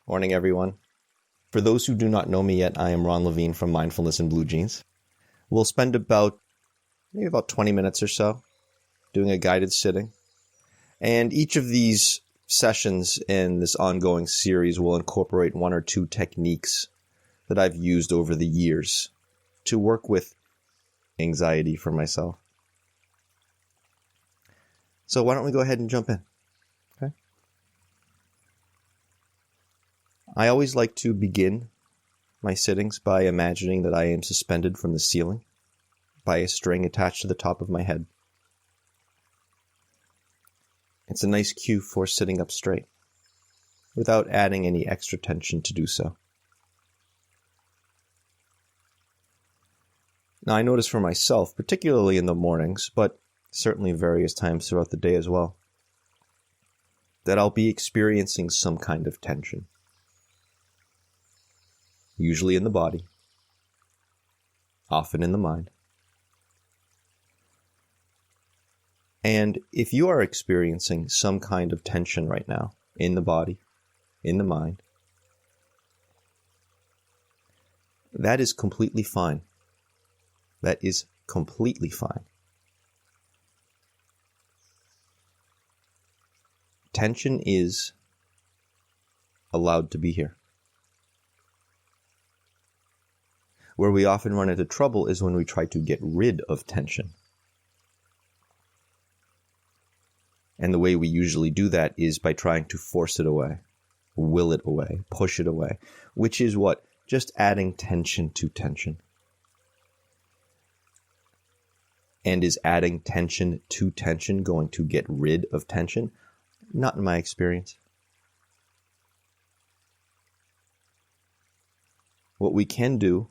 Morning, everyone. For those who do not know me yet, I am Ron Levine from Mindfulness and Blue Jeans. We'll spend about 20 minutes or so doing a guided sitting. And each of these sessions in this ongoing series will incorporate one or two techniques that I've used over the years to work with anxiety for myself. So why don't we go ahead and jump in? Okay. I always like to begin my sittings by imagining that I am suspended from the ceiling by a string attached to the top of my head. It's a nice cue for sitting up straight, without adding any extra tension to do so. Now, I notice for myself, particularly in the mornings, but certainly various times throughout the day as well, that I'll be experiencing some kind of tension. Usually in the body, often in the mind. And if you are experiencing some kind of tension right now, in the body, in the mind, that is completely fine. That is completely fine. Tension is allowed to be here. Where we often run into trouble is when we try to get rid of tension. And the way we usually do that is by trying to force it away, will it away, push it away, which is what? Just adding tension to tension. And is adding tension to tension going to get rid of tension? Not in my experience. What we can do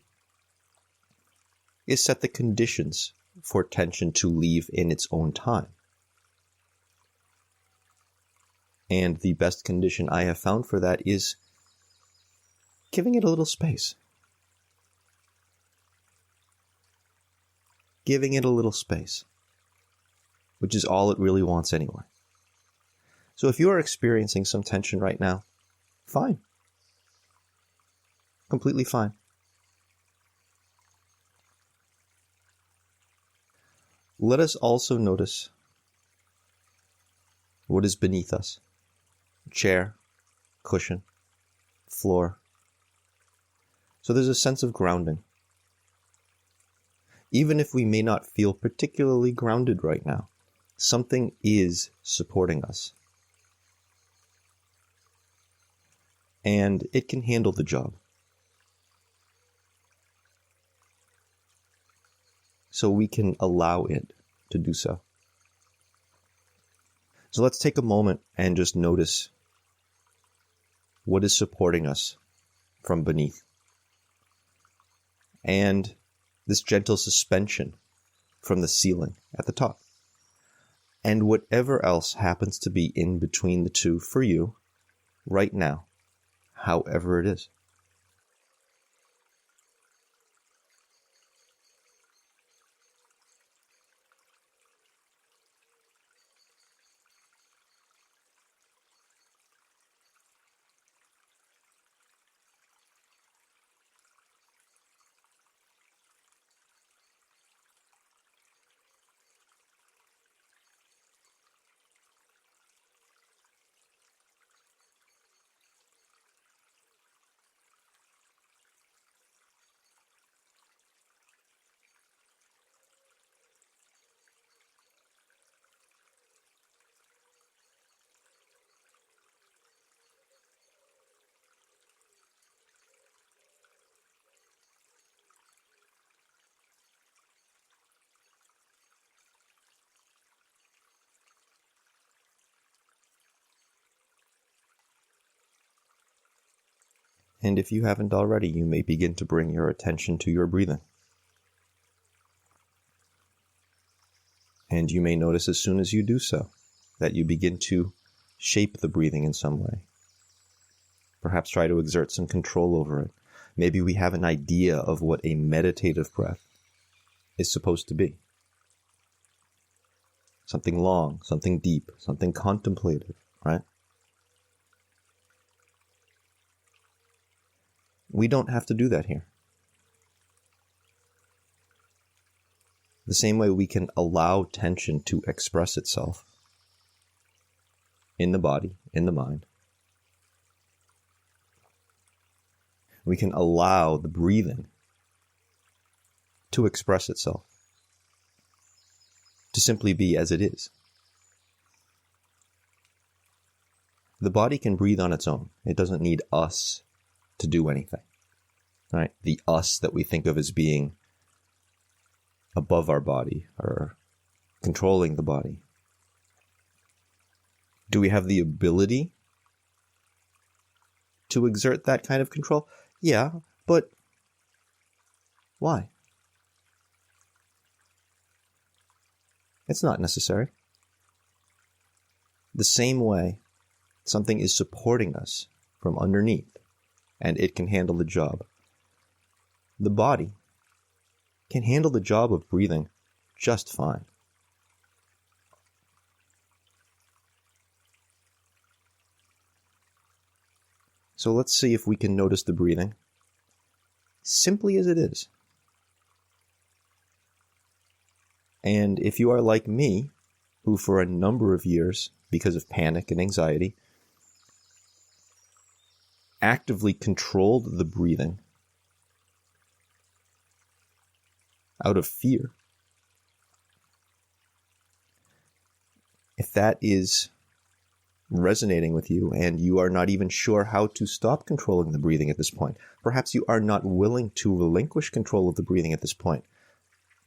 is set the conditions for tension to leave in its own time. And the best condition I have found for that is giving it a little space. Giving it a little space, which is all it really wants anyway. So if you are experiencing some tension right now, fine. Completely fine. Let us also notice what is beneath us. Chair, cushion, floor. So there's a sense of grounding. Even if we may not feel particularly grounded right now, something is supporting us. And it can handle the job. So we can allow it to do so. So let's take a moment and just notice what is supporting us from beneath. And this gentle suspension from the ceiling at the top. And whatever else happens to be in between the two for you right now, however it is. And if you haven't already, you may begin to bring your attention to your breathing. And you may notice as soon as you do so that you begin to shape the breathing in some way. Perhaps try to exert some control over it. Maybe we have an idea of what a meditative breath is supposed to be. Something long, something deep, something contemplative, right? We don't have to do that here. The same way we can allow tension to express itself in the body, in the mind, we can allow the breathing to express itself, to simply be as it is. The body can breathe on its own. It doesn't need us to do anything, right? The us that we think of as being above our body or controlling the body. Do we have the ability to exert that kind of control? Yeah, but why? It's not necessary. The same way something is supporting us from underneath and it can handle the job, the body can handle the job of breathing just fine. So let's see if we can notice the breathing simply as it is. And if you are like me, who for a number of years, because of panic and anxiety, actively controlled the breathing out of fear, if that is resonating with you and you are not even sure how to stop controlling the breathing at this point, perhaps you are not willing to relinquish control of the breathing at this point,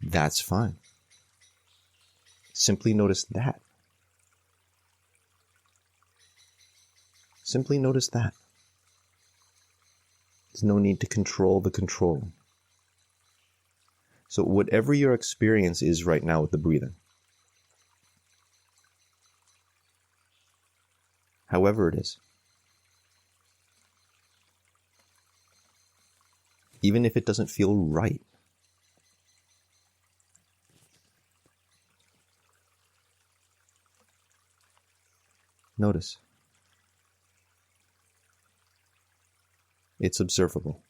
that's fine. Simply notice that. Simply notice that. There's no need to control the controlling. So whatever your experience is right now with the breathing, however it is, even if it doesn't feel right, notice. It's observable.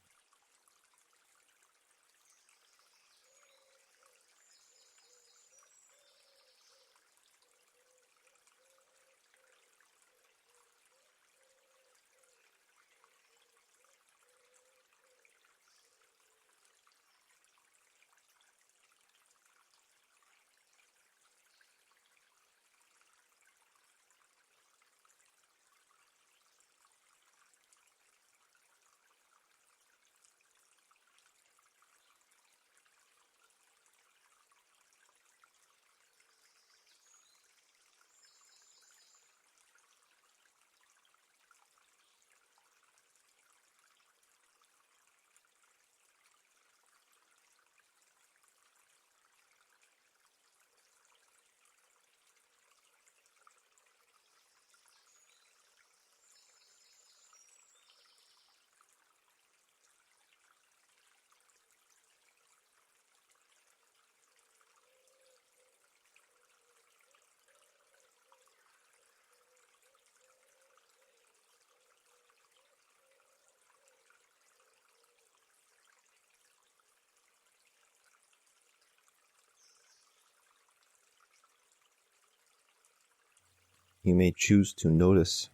You may choose to notice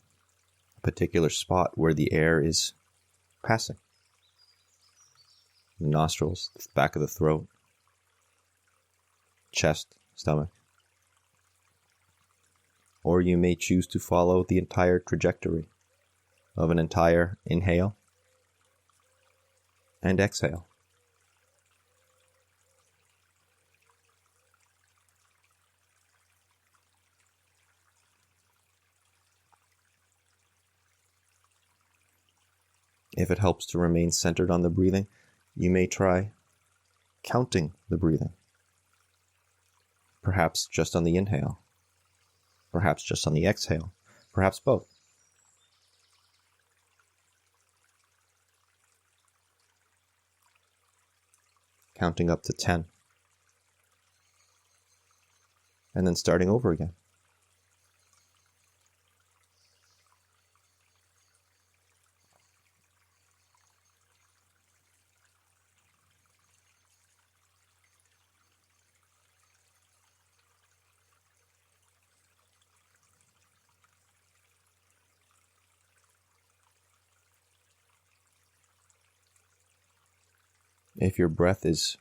a particular spot where the air is passing. The nostrils, the back of the throat, chest, stomach. Or you may choose to follow the entire trajectory of an entire inhale and exhale. If it helps to remain centered on the breathing, you may try counting the breathing. Perhaps just on the inhale. Perhaps just on the exhale. Perhaps both. Counting up to 10. And then starting over again. if your breath is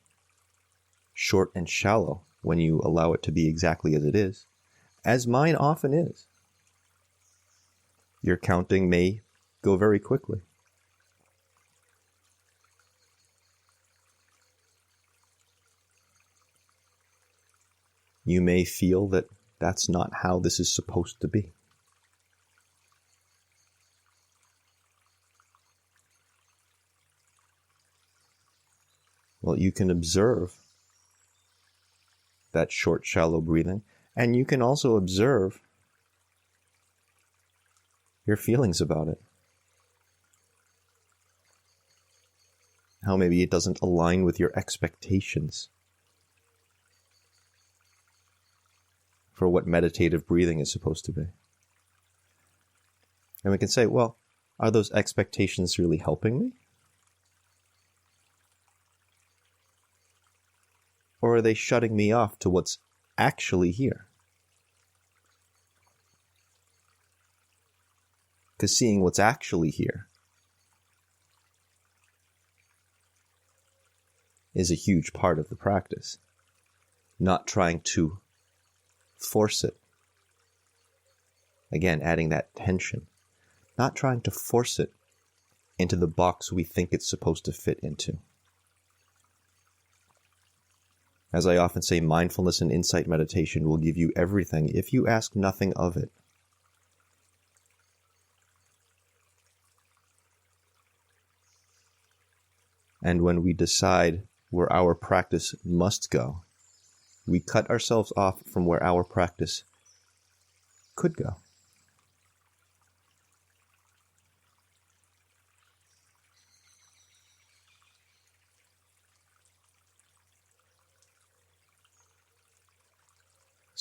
short and shallow when you allow it to be exactly as it is, as mine often is, your counting may go very quickly. You may feel that that's not how this is supposed to be. Well, you can observe that short, shallow breathing, and you can also observe your feelings about it. How maybe it doesn't align with your expectations for what meditative breathing is supposed to be. And we can say, well, are those expectations really helping me? Or are they shutting me off to what's actually here? Because seeing what's actually here is a huge part of the practice. Not trying to force it. Again, adding that tension. Not trying to force it into the box we think it's supposed to fit into. As I often say, mindfulness and insight meditation will give you everything if you ask nothing of it. And when we decide where our practice must go, we cut ourselves off from where our practice could go.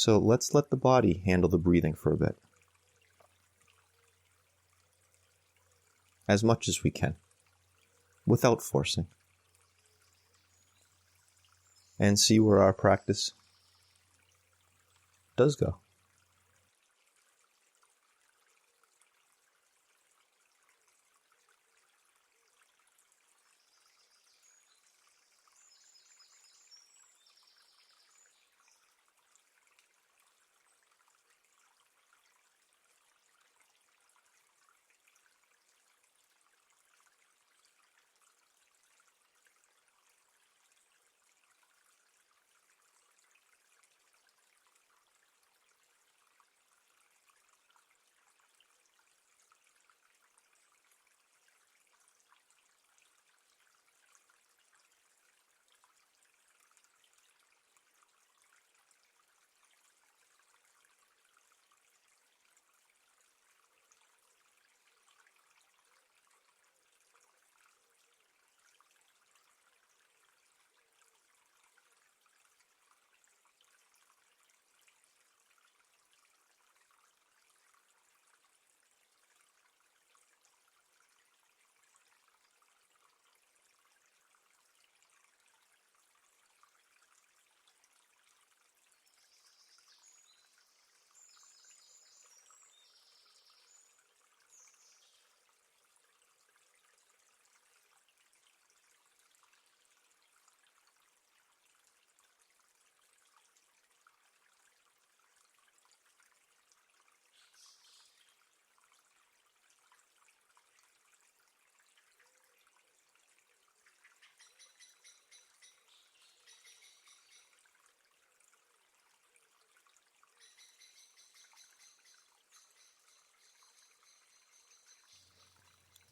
So let's let the body handle the breathing for a bit. As much as we can, without forcing. And see where our practice does go.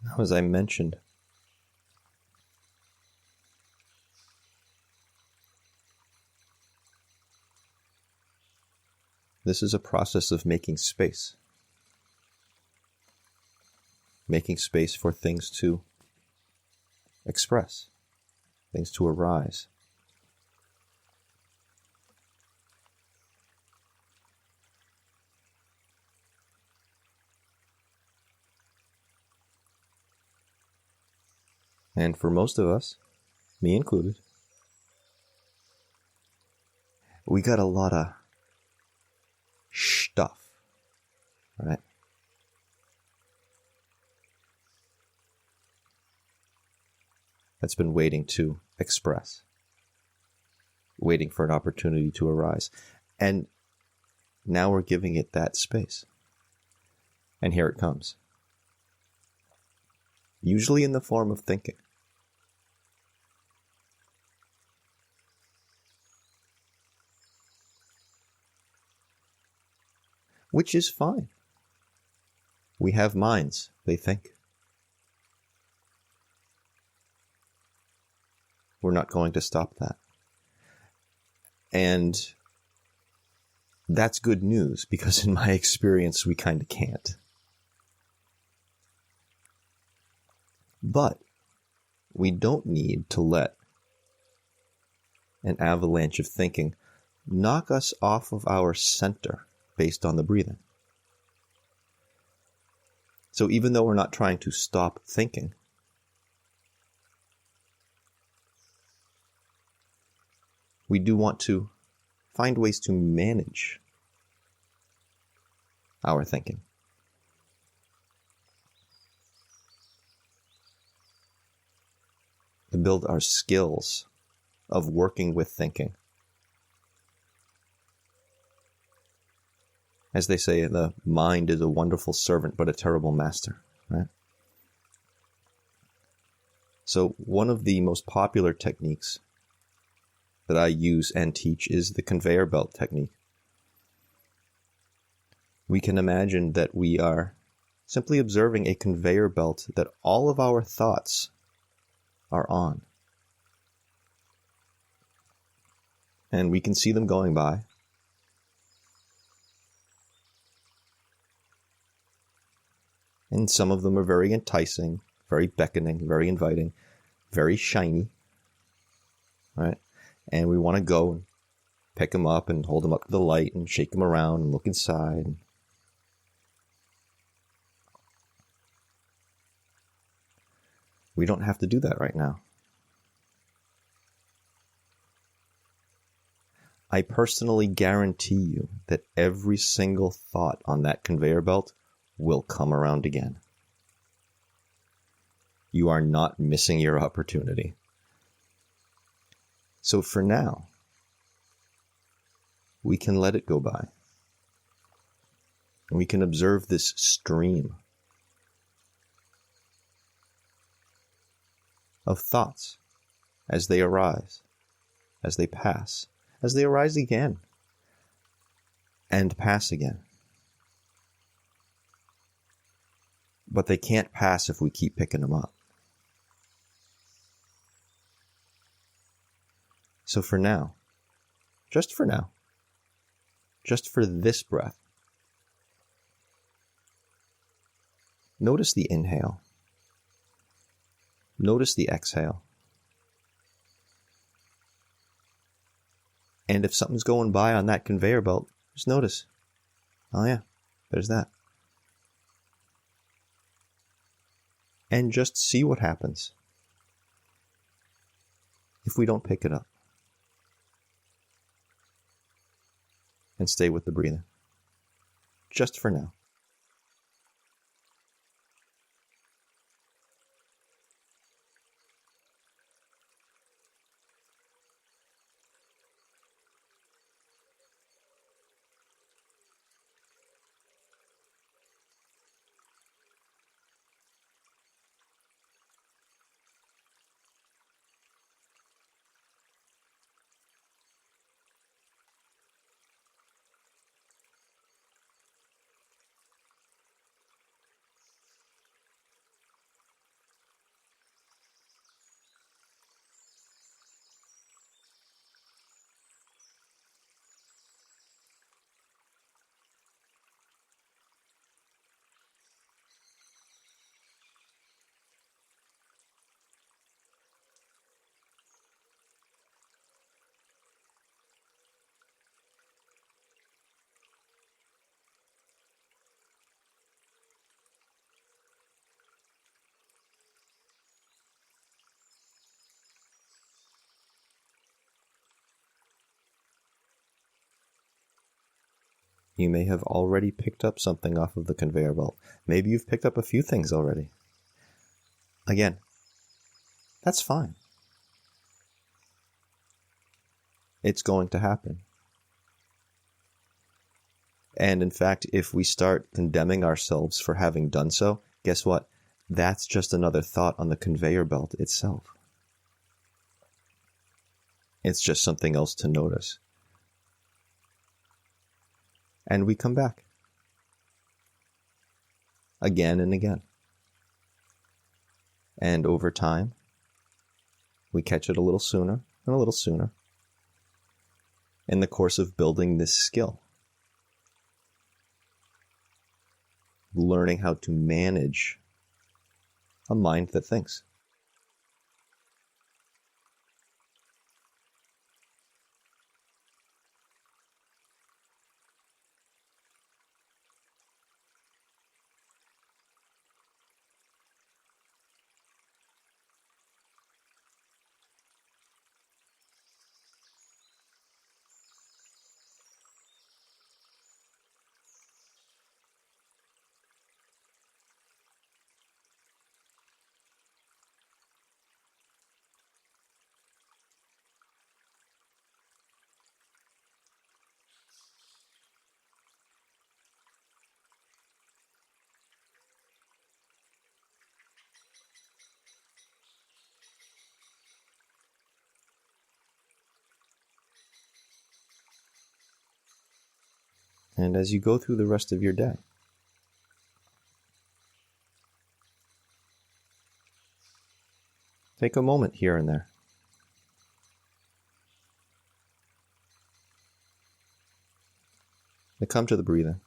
Now, as I mentioned, this is a process of making space. Making space for things to express, things to arise. And for most of us, me included, we got a lot of stuff, right? that's been waiting to express, waiting for an opportunity to arise. And now we're giving it that space. And here it comes. Usually in the form of thinking. Which is fine. We have minds, they think. We're not going to stop that. And that's good news, because in my experience, we kind of can't. But we don't need to let an avalanche of thinking knock us off of our center based on the breathing. So even though we're not trying to stop thinking, we do want to find ways to manage our thinking. To build our skills of working with thinking. As they say, the mind is a wonderful servant, but a terrible master, right? So one of the most popular techniques that I use and teach is the conveyor belt technique. We can imagine that we are simply observing a conveyor belt that all of our thoughts are on. And we can see them going by. And some of them are very enticing, very beckoning, very inviting, very shiny, right? And we want to go and pick them up and hold them up to the light and shake them around and look inside. We don't have to do that right now. I personally guarantee you that every single thought on that conveyor belt will come around again. You are not missing your opportunity. So for now, we can let it go by. And we can observe this stream of thoughts as they arise, as they pass, as they arise again, and pass again. But they can't pass if we keep picking them up. So for now, just for this breath, notice the inhale. Notice the exhale. And if something's going by on that conveyor belt, just notice, oh yeah, there's that. And just see what happens if we don't pick it up. And stay with the breathing. Just for now. You may have already picked up something off of the conveyor belt. Maybe you've picked up a few things already. Again, that's fine. It's going to happen. And in fact, if we start condemning ourselves for having done so, guess what? That's just another thought on the conveyor belt itself. It's just something else to notice. And we come back. Again and again. And over time, we catch it a little sooner and a little sooner in the course of building this skill. Learning how to manage a mind that thinks. And as you go through the rest of your day, take a moment here and there. To come to the breathing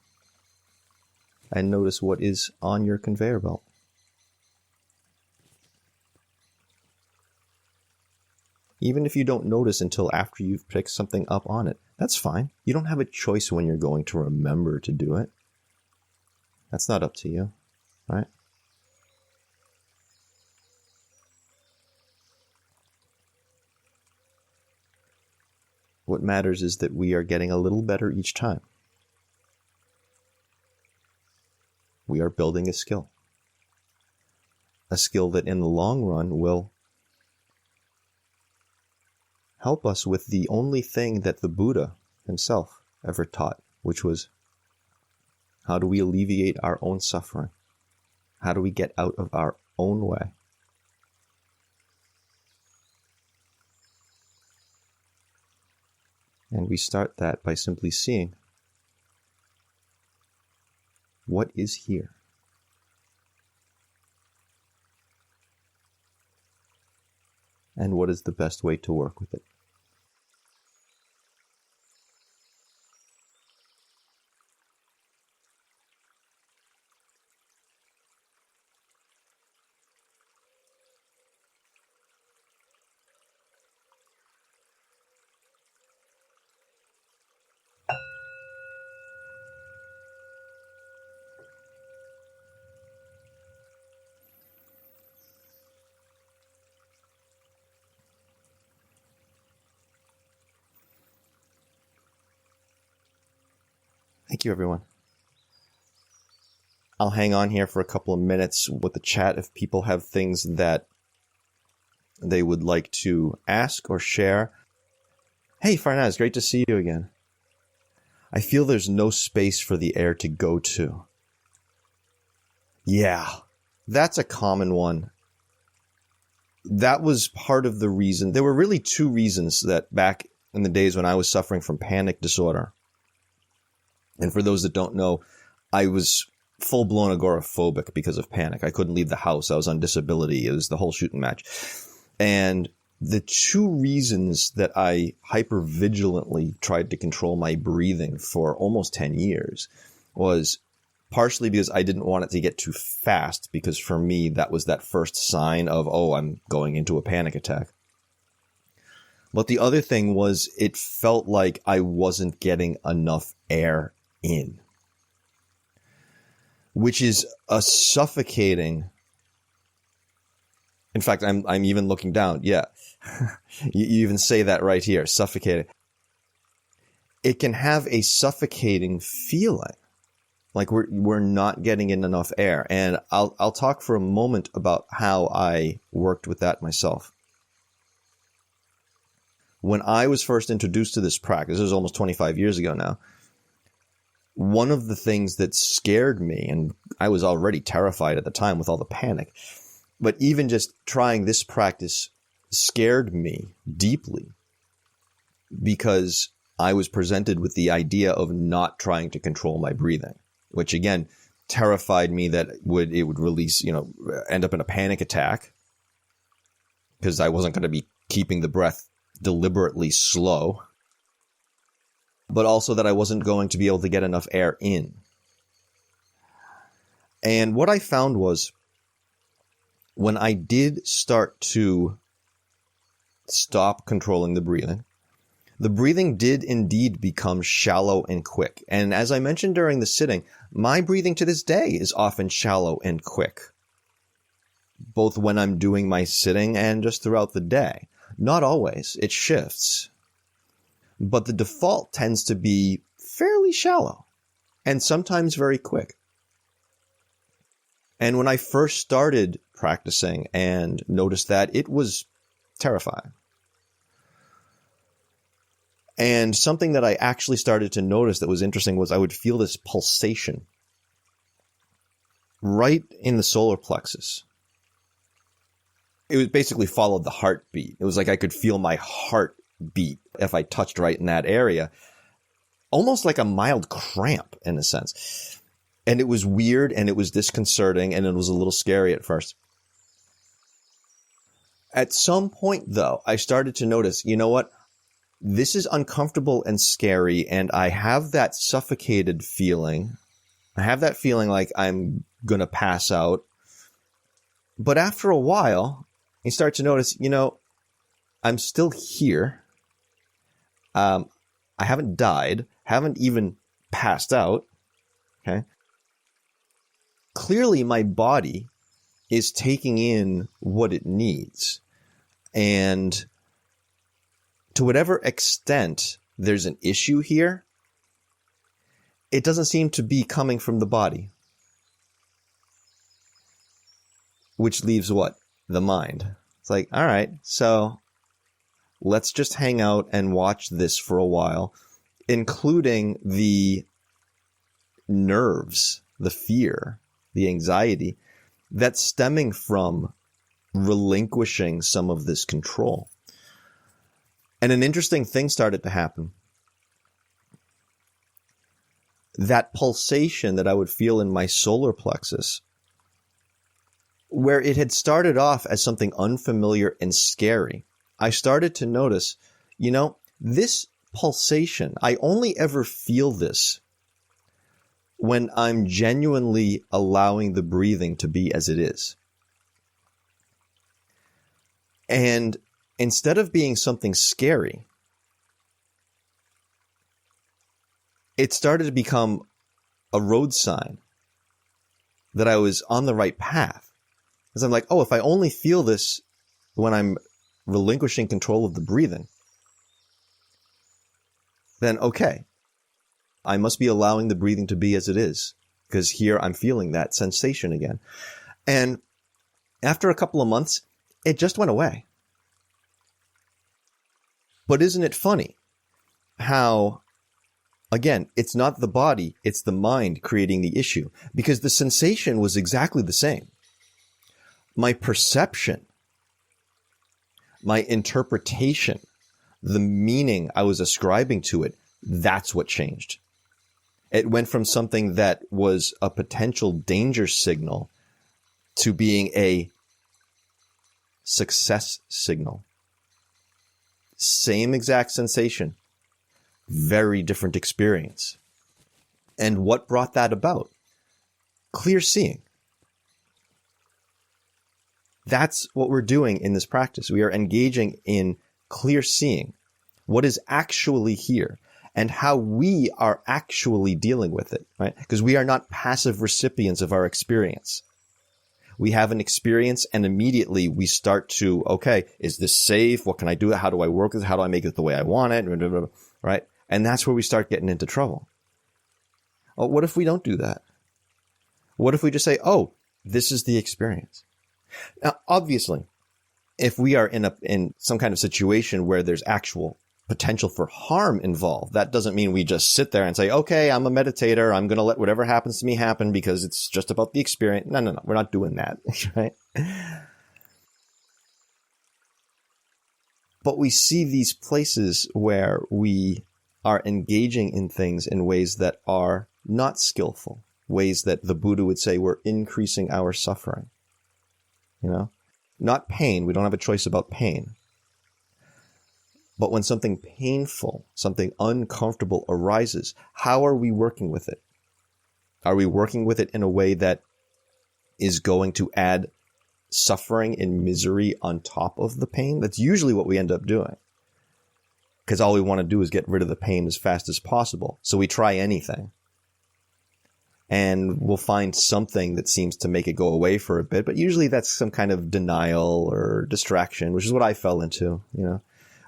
and notice what is on your conveyor belt. Even if you don't notice until after you've picked something up on it, that's fine. You don't have a choice when you're going to remember to do it. That's not up to you, right? What matters is that we are getting a little better each time. We are building a skill. A skill that in the long run will help us with the only thing that the Buddha himself ever taught, which was, how do we alleviate our own suffering? How do we get out of our own way? And we start that by simply seeing what is here. And what is the best way to work with it? Thank you, everyone. I'll hang on here for a couple of minutes with the chat if people have things that they would like to ask or share. Hey, Farnaz, great to see you again. I feel there's no space for the air to go to. Yeah, that's a common one. That was part of the reason. There were really two reasons that back in the days when I was suffering from panic disorder. And for those that don't know, I was full-blown agoraphobic because of panic. I couldn't leave the house. I was on disability. It was the whole shooting match. And the two reasons that I hyper-vigilantly tried to control my breathing for almost 10 years was partially because I didn't want it to get too fast, because for me, that was that first sign of, oh, I'm going into a panic attack. But the other thing was it felt like I wasn't getting enough air in, which is a suffocating. In fact, I'm even looking down. Yeah, you even say that right here, suffocating. It can have a suffocating feeling, like we're not getting in enough air. And I'll talk for a moment about how I worked with that myself. when I was first introduced to this practice, it was almost 25 years ago now, one of the things that scared me, and I was already terrified at the time with all the panic, but even just trying this practice scared me deeply because I was presented with the idea of not trying to control my breathing, which again terrified me that it would release, end up in a panic attack because I wasn't going to be keeping the breath deliberately slow, but also that I wasn't going to be able to get enough air in. And what I found was when I did start to stop controlling the breathing did indeed become shallow and quick. And as I mentioned during the sitting, my breathing to this day is often shallow and quick, both when I'm doing my sitting and just throughout the day. Not always. It shifts. But the default tends to be fairly shallow and sometimes very quick. And when I first started practicing and noticed that, it was terrifying. And something that I actually started to notice that was interesting was I would feel this pulsation right in the solar plexus. It was basically followed the heartbeat. It was like I could feel my heart beat if I touched right in that area, almost like a mild cramp in a sense. And it was weird and it was disconcerting and it was a little scary at first. At some point, though, I started to notice, you know what? This is uncomfortable and scary, and I have that suffocated feeling. I have that feeling like I'm going to pass out. But after a while, you start to notice, I'm still here. I haven't died, haven't even passed out. Okay. Clearly, my body is taking in what it needs. And to whatever extent there's an issue here, it doesn't seem to be coming from the body. Which leaves what? The mind. It's like, all right, so let's just hang out and watch this for a while, including the nerves, the fear, the anxiety that's stemming from relinquishing some of this control. And an interesting thing started to happen. That pulsation that I would feel in my solar plexus, where it had started off as something unfamiliar and scary, I started to notice, this pulsation, I only ever feel this when I'm genuinely allowing the breathing to be as it is. And instead of being something scary, it started to become a road sign that I was on the right path. Because I'm like, if I only feel this when I'm relinquishing control of the breathing, then okay, I must be allowing the breathing to be as it is, because here I'm feeling that sensation again. And after a couple of months, it just went away. But isn't it funny how, again, it's not the body, it's the mind creating the issue, because the sensation was exactly the same. My perception, my interpretation, the meaning I was ascribing to it, that's what changed. It went from something that was a potential danger signal to being a success signal. Same exact sensation, very different experience. And what brought that about? Clear seeing. That's what we're doing in this practice. We are engaging in clear seeing, what is actually here and how we are actually dealing with it, right? Because we are not passive recipients of our experience. We have an experience and immediately we start to, okay, is this safe? What can I do? How do I work with it? How do I make it the way I want it? Right? And that's where we start getting into trouble. Oh, what if we don't do that? What if we just say, this is the experience? Now, obviously, if we are in some kind of situation where there's actual potential for harm involved, that doesn't mean we just sit there and say, okay, I'm a meditator. I'm going to let whatever happens to me happen because it's just about the experience. No. We're not doing that, right? But we see these places where we are engaging in things in ways that are not skillful, ways that the Buddha would say we're increasing our suffering. Not pain. We don't have a choice about pain. But when something painful, something uncomfortable arises, how are we working with it? Are we working with it in a way that is going to add suffering and misery on top of the pain? That's usually what we end up doing. Because all we want to do is get rid of the pain as fast as possible. So we try anything. And we'll find something that seems to make it go away for a bit. But usually that's some kind of denial or distraction, which is what I fell into,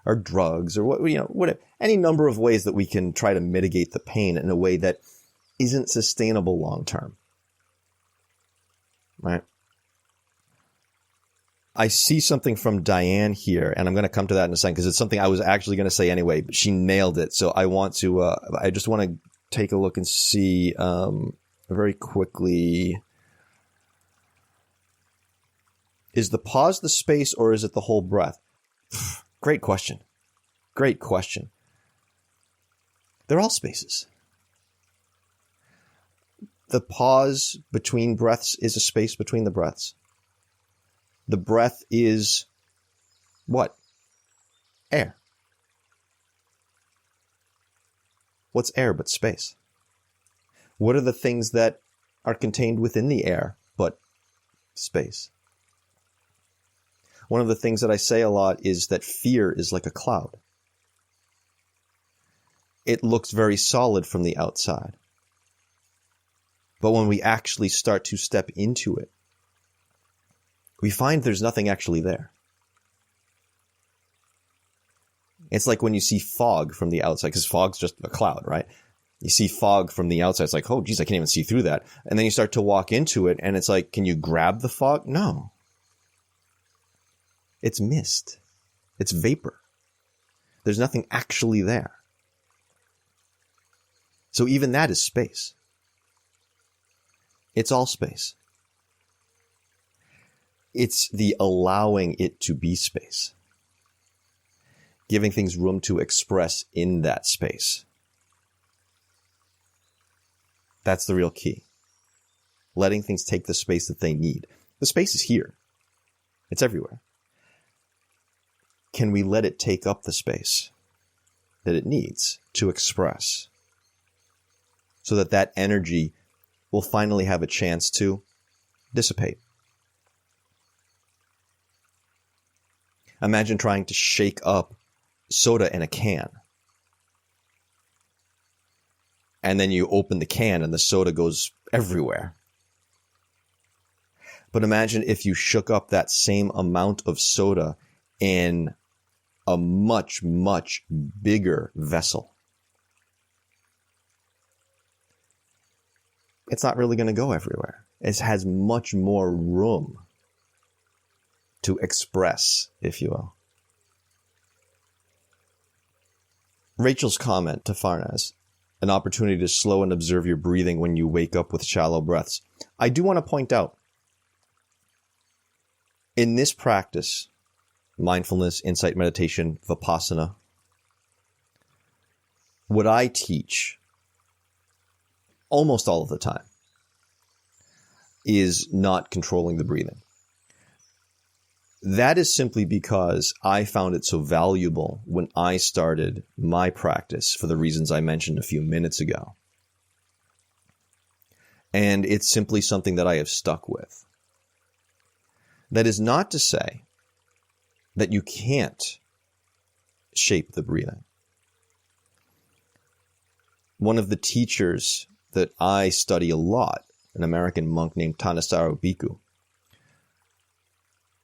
or drugs or whatever, any number of ways that we can try to mitigate the pain in a way that isn't sustainable long term. Right? I see something from Diane here, and I'm going to come to that in a second because it's something I was actually going to say anyway, but she nailed it. So I just want to take a look and see very quickly. Is the pause the space or is it the whole breath? Great question. They're all spaces. The pause between breaths is a space between the breaths. The breath is what? Air. What's air but space? What are the things that are contained within the air but space? One of the things that I say a lot is that fear is like a cloud. It looks very solid from the outside. But when we actually start to step into it, we find there's nothing actually there. It's like when you see fog from the outside, because fog's just a cloud, right? You see fog from the outside. It's like, oh, geez, I can't even see through that. And then you start to walk into it, and it's like, can you grab the fog? No. It's mist. It's vapor. There's nothing actually there. So even that is space. It's all space. It's the allowing it to be space. Giving things room to express in that space. That's the real key. Letting things take the space that they need. The space is here. It's everywhere. Can we let it take up the space that it needs to express so that that energy will finally have a chance to dissipate? Imagine trying to shake up soda in a can. And then you open the can and the soda goes everywhere. But imagine if you shook up that same amount of soda in a much, much bigger vessel. It's not really going to go everywhere. It has much more room to express, if you will. Rachel's comment to Farnaz, an opportunity to slow and observe your breathing when you wake up with shallow breaths. I do want to point out, in this practice, mindfulness, insight meditation, vipassana, what I teach almost all of the time is not controlling the breathing. That is simply because I found it so valuable when I started my practice for the reasons I mentioned a few minutes ago. And it's simply something that I have stuck with. That is not to say that you can't shape the breathing. One of the teachers that I study a lot, an American monk named Thanissaro Bhikkhu,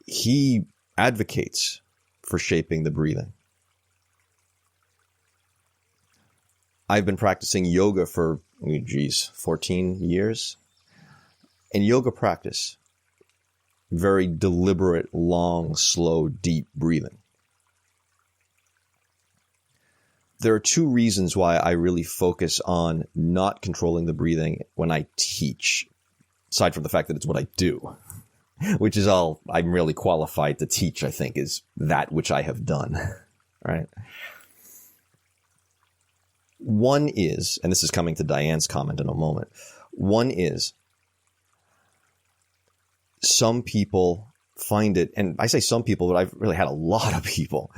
he advocates for shaping the breathing. I've been practicing yoga for, 14 years. In yoga practice, very deliberate, long, slow, deep breathing. There are two reasons why I really focus on not controlling the breathing when I teach, aside from the fact that it's what I do, which is all I'm really qualified to teach, I think, is that which I have done, right? One is, and this is coming to Diane's comment in a moment, one is some people find it, and I say some people, but I've really had a lot of people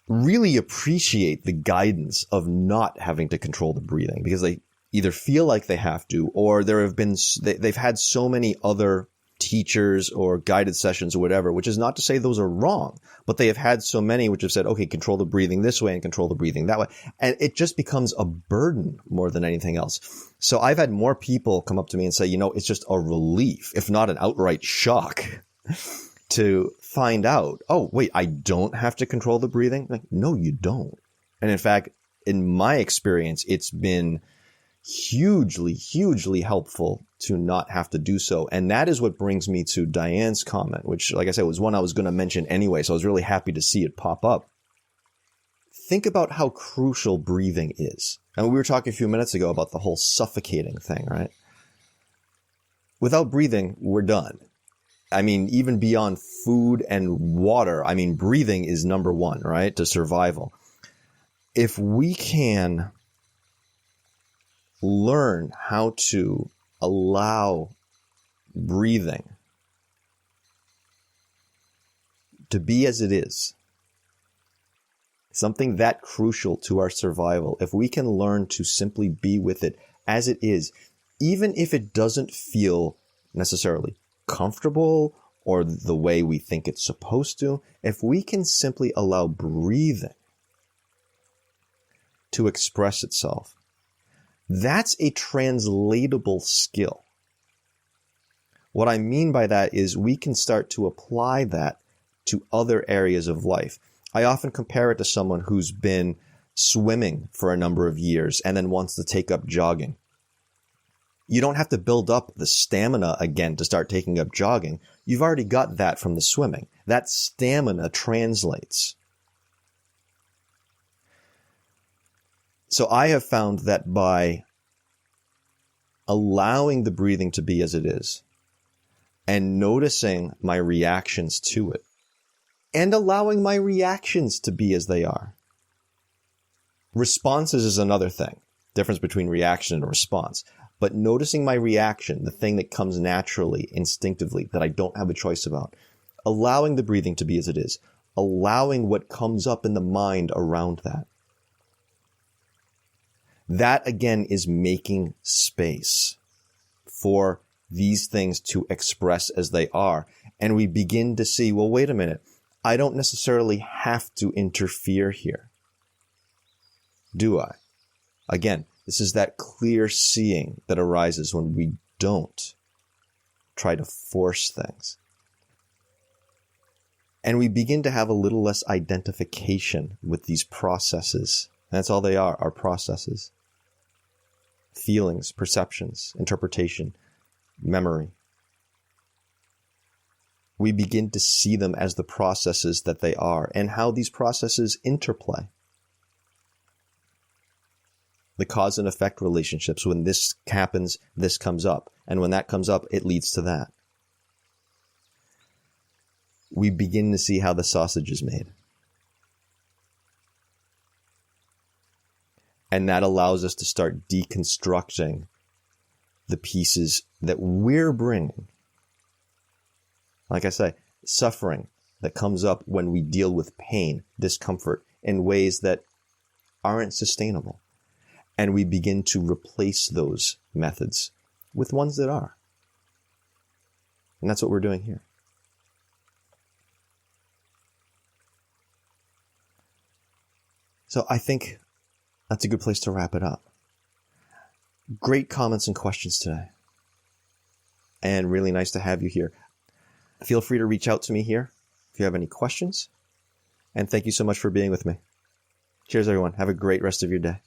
really appreciate the guidance of not having to control the breathing because they either feel like they have to, or they've had so many other teachers or guided sessions or whatever, which is not to say those are wrong, but they have had so many which have said, okay, control the breathing this way and control the breathing that way. And it just becomes a burden more than anything else. So I've had more people come up to me and say, it's just a relief, if not an outright shock, to find out, oh, wait, I don't have to control the breathing? Like, no, you don't. And in fact, in my experience, it's been hugely, hugely helpful to not have to do so. And that is what brings me to Diane's comment, which, like I said, was one I was going to mention anyway. So I was really happy to see it pop up. Think about how crucial breathing is. And we were talking a few minutes ago about the whole suffocating thing, right? Without breathing, we're done. I mean, even beyond food and water, I mean, breathing is number one, right, to survival. If we can learn how to allow breathing to be as it is, something that crucial to our survival, if we can learn to simply be with it as it is, even if it doesn't feel necessarily comfortable or the way we think it's supposed to, if we can simply allow breathing to express itself, that's a translatable skill. What I mean by that is we can start to apply that to other areas of life. I often compare it to someone who's been swimming for a number of years and then wants to take up jogging. You don't have to build up the stamina again to start taking up jogging. You've already got that from the swimming. That stamina translates. So I have found that by allowing the breathing to be as it is and noticing my reactions to it and allowing my reactions to be as they are. Responses is another thing. Difference between reaction and response. But noticing my reaction, the thing that comes naturally, instinctively, that I don't have a choice about, allowing the breathing to be as it is, allowing what comes up in the mind around that. That, again, is making space for these things to express as they are. And we begin to see, well, wait a minute, I don't necessarily have to interfere here. Do I? Again, this is that clear seeing that arises when we don't try to force things. And we begin to have a little less identification with these processes. That's all they are processes. Feelings, perceptions, interpretation, memory. We begin to see them as the processes that they are and how these processes interplay. The cause and effect relationships. When this happens, this comes up. And when that comes up, it leads to that. We begin to see how the sausage is made. And that allows us to start deconstructing the pieces that we're bringing. Like I say, suffering that comes up when we deal with pain, discomfort in ways that aren't sustainable. And we begin to replace those methods with ones that are. And that's what we're doing here. So I think that's a good place to wrap it up. Great comments and questions today. And really nice to have you here. Feel free to reach out to me here if you have any questions. And thank you so much for being with me. Cheers, everyone. Have a great rest of your day.